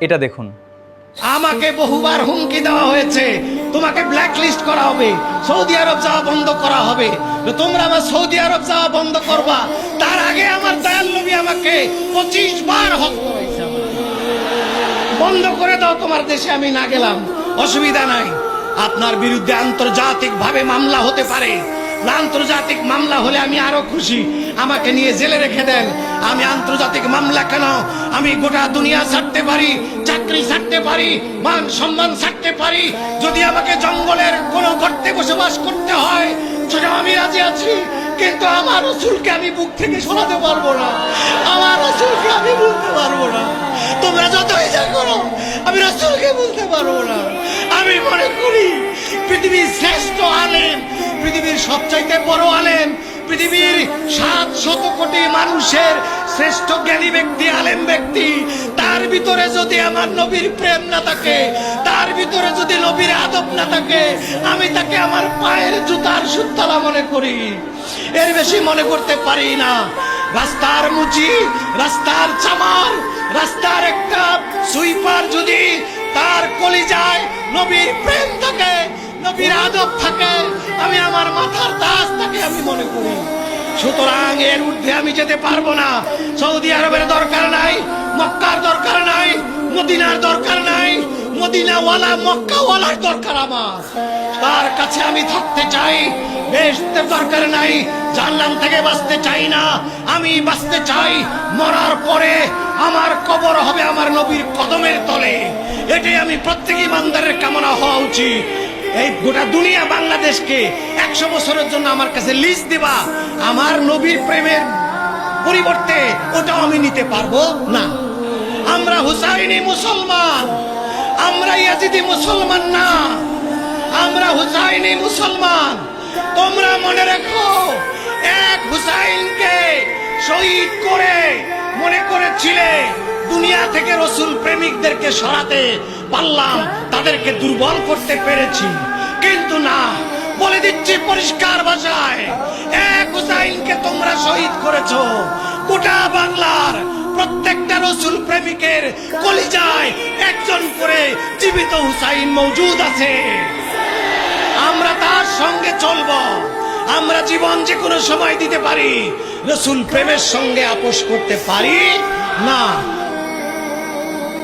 এটা দেখুন। আমাকে বহুবার হুমকি দেওয়া হয়েছে, তোমাকে ব্ল্যাক লিস্ট করা হবে, সৌদি আরব যাওয়া বন্ধ করা হবে। তোমরা আমার সৌদি আরব যাওয়া বন্ধ করবা, তার আগে আমার দয়াল নবী আমাকে 25 বার হক করেছে। বন্ধ করে দাও, তোমার দেশে আমি না গেলাম, অসুবিধা নাই। আপনার বিরুদ্ধে আন্তর্জাতিক ভাবে মামলা হতে পারে, আন্তর্জাতিক মামলা হলে আমি আরো খুশি। আমাকে নিয়ে জেলে রেখে দেন, আমি আন্তর্জাতিক মামলা কেন, আমি গোটা দুনিয়া ছাড়তে পারি, চাকরি ছাড়তে পারি, মান সম্মান ছাড়তে পারি। যদি আমাকে জঙ্গলের কোনো গর্তে বসবাস করতে হয় সেটা আমি রাজি আছি, কিন্তু আমার রাসূলকে আমি বুক থেকে সরাতে পারবো না, আমার রাসূলকে আমি বলতে পারবো না। তোমরা যতই যা করো, আমি রাসূলকে বলতে পারবো না। আমি মনে করি পৃথিবীর শ্রেষ্ঠ আলেম, পৃথিবীর সবচাইতে বড় আলেম, পৃথিবীর 700 কোটি মানুষের শ্রেষ্ঠ জ্ঞানী ব্যক্তি, আলেম ব্যক্তি, তার ভিতরে যদি আমার নবীর প্রেম না থাকে, তার ভিতরে যদি নবীর আদব না থাকে, আমি তাকে আমার পায়ের জুতার সুতলা মনে করি, এর বেশি মনে করতে পারি না। রাস্তার মুচি, রাস্তার চামার, রাস্তার একটা সুইপার যদি তার কলিজায় নবীর প্রেম থাকে, নবীর আদব থাকে, আমি আমার মাথার তাজ তাকে আমি মনে করি। সুতরাং এর ঊর্ধ্বে আমি যেতে পারবো না। সৌদি আরবের দরকার নাই, মক্কার দরকার নাই, মদিনার দরকার নাই, মদিনাওয়ালা মক্কাওয়ালার দরকার আমার। তার কাছে আমি থাকতে চাই, বেহেশতের দরকার নাই, জাহান্নাম থেকে বাঁচতে চাই না, আমি বাঁচতে চাই মরার পরে আমার কবর হবে আমার নবীর কদমের তলে। এটাই আমি প্রত্যেক ইমানদারের কামনা হওয়া উচিত। এই গোটা দুনিয়া বাংলাদেশকে 100 বছরের জন্য আমার কাছে লিজ দিবা, আমার নবীর প্রেমের পরিবর্তে ওটাও আমি নিতে পারবো না। আমরা হুসাইনি মুসলমান, আমরা ইয়াজিদি মুসলমান না, আমরা হুসাইনি মুসলমান। তোমরা মনে রেখো, এক হুসাইনকে শহীদ করে মনে করেছিলে দুনিয়া থেকে রসুল প্রেমিকদেরকে সরাতে পারলাম, তাদেরকে দুর্বল করতে পেরেছি, কিন্তু না, বলে দিচ্ছি পরিষ্কার ভাষায়, এক হুসাইনকে তোমরা শহীদ করেছো। গোটা বাংলার প্রত্যেকটা রসুল প্রেমিকের কলিজায় একজন করে জীবিত হুসাইন মওজুদ আছে। আমরা তার সঙ্গে চলবো, আমরা জীবন যে কোনো সময় দিতে পারি, রসুল প্রেমের সঙ্গে আপোষ করতে পারি না।